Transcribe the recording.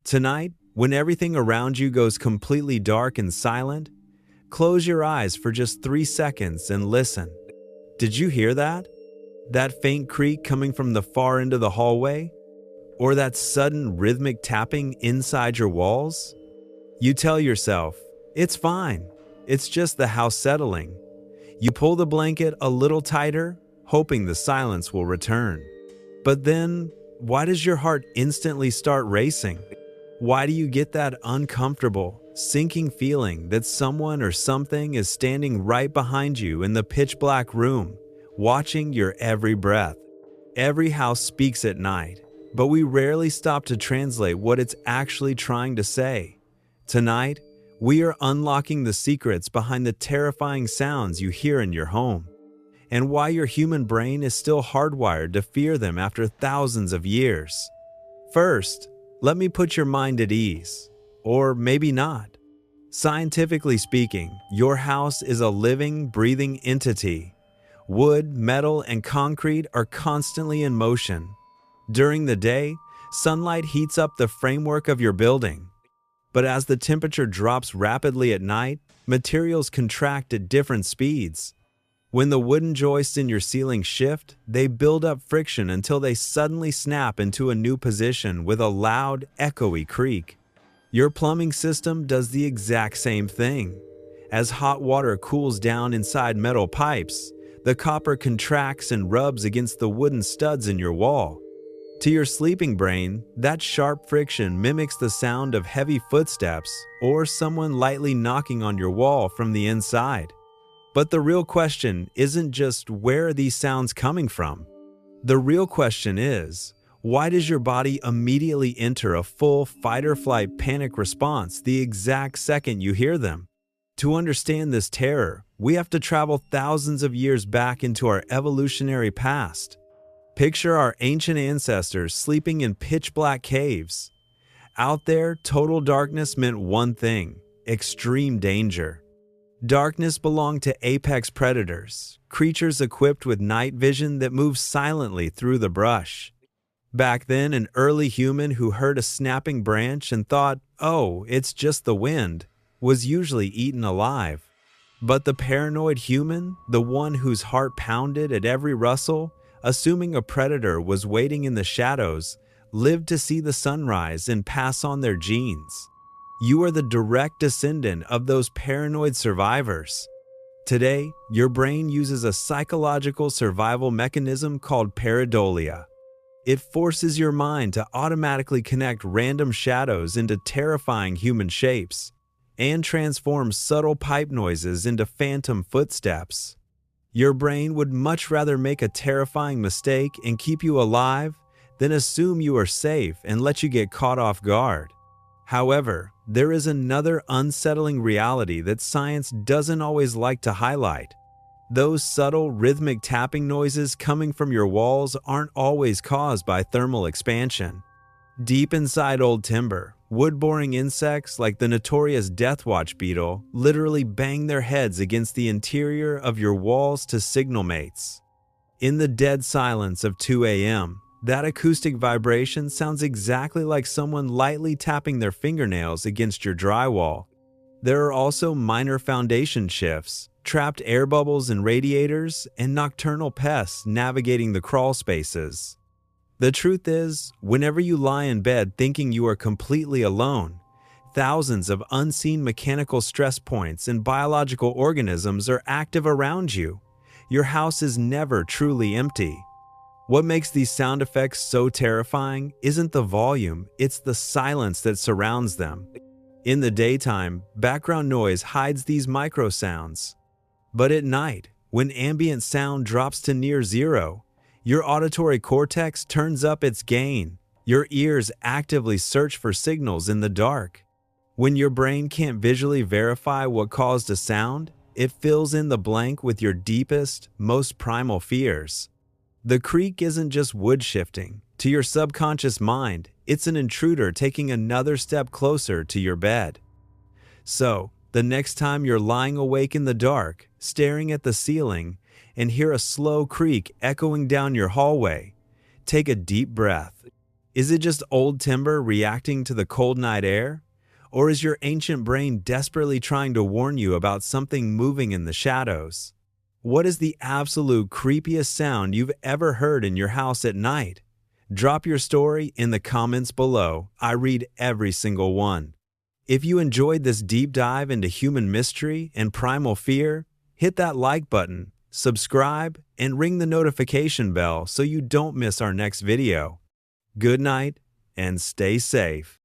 Tonight, when everything around you goes completely dark and silent, close your eyes for just 3 seconds and listen. Did you hear that? That faint creak coming from the far end of the hallway? Or that sudden rhythmic tapping inside your walls? You tell yourself, it's fine. It's just the house settling. You pull the blanket a little tighter, hoping the silence will return. But then, why does your heart instantly start racing? Why do you get that uncomfortable, sinking feeling that someone or something is standing right behind you in the pitch-black room, watching your every breath? Every house speaks at night, but we rarely stop to translate what it's actually trying to say. Tonight, we are unlocking the secrets behind the terrifying sounds you hear in your home, and why your human brain is still hardwired to fear them after thousands of years. First, let me put your mind at ease, or maybe not. Scientifically speaking, your house is a living, breathing entity. Wood, metal, and concrete are constantly in motion. During the day, sunlight heats up the framework of your building. But as the temperature drops rapidly at night, materials contract at different speeds. When the wooden joists in your ceiling shift, they build up friction until they suddenly snap into a new position with a loud, echoey creak. Your plumbing system does the exact same thing. As hot water cools down inside metal pipes, the copper contracts and rubs against the wooden studs in your wall. To your sleeping brain, that sharp friction mimics the sound of heavy footsteps or someone lightly knocking on your wall from the inside. But the real question isn't just where are these sounds coming from? The real question is, why does your body immediately enter a full fight-or-flight panic response the exact second you hear them? To understand this terror, we have to travel thousands of years back into our evolutionary past. Picture our ancient ancestors sleeping in pitch-black caves. Out there, total darkness meant one thing: extreme danger. Darkness belonged to apex predators, creatures equipped with night vision that move silently through the brush. Back then, an early human who heard a snapping branch and thought, "Oh, it's just the wind," was usually eaten alive. But the paranoid human, the one whose heart pounded at every rustle, assuming a predator was waiting in the shadows, lived to see the sunrise and pass on their genes. You are the direct descendant of those paranoid survivors. Today, your brain uses a psychological survival mechanism called pareidolia. It forces your mind to automatically connect random shadows into terrifying human shapes and transforms subtle pipe noises into phantom footsteps. Your brain would much rather make a terrifying mistake and keep you alive than assume you are safe and let you get caught off guard. However, there is another unsettling reality that science doesn't always like to highlight. Those subtle rhythmic tapping noises coming from your walls aren't always caused by thermal expansion. Deep inside old timber, wood-boring insects like the notorious deathwatch beetle literally bang their heads against the interior of your walls to signal mates. In the dead silence of 2 a.m., that acoustic vibration sounds exactly like someone lightly tapping their fingernails against your drywall. There are also minor foundation shifts, trapped air bubbles in radiators, and nocturnal pests navigating the crawl spaces. The truth is, whenever you lie in bed thinking you are completely alone, thousands of unseen mechanical stress points and biological organisms are active around you. Your house is never truly empty. What makes these sound effects so terrifying isn't the volume, it's the silence that surrounds them. In the daytime, background noise hides these micro sounds. But at night, when ambient sound drops to near zero, your auditory cortex turns up its gain. Your ears actively search for signals in the dark. When your brain can't visually verify what caused a sound, it fills in the blank with your deepest, most primal fears. The creak isn't just wood shifting. To your subconscious mind, it's an intruder taking another step closer to your bed. So, the next time you're lying awake in the dark, staring at the ceiling, and hear a slow creak echoing down your hallway, take a deep breath. Is it just old timber reacting to the cold night air? Or is your ancient brain desperately trying to warn you about something moving in the shadows? What is the absolute creepiest sound you've ever heard in your house at night? Drop your story in the comments below. I read every single one. If you enjoyed this deep dive into human mystery and primal fear, hit that like button, subscribe, and ring the notification bell so you don't miss our next video. Good night and stay safe.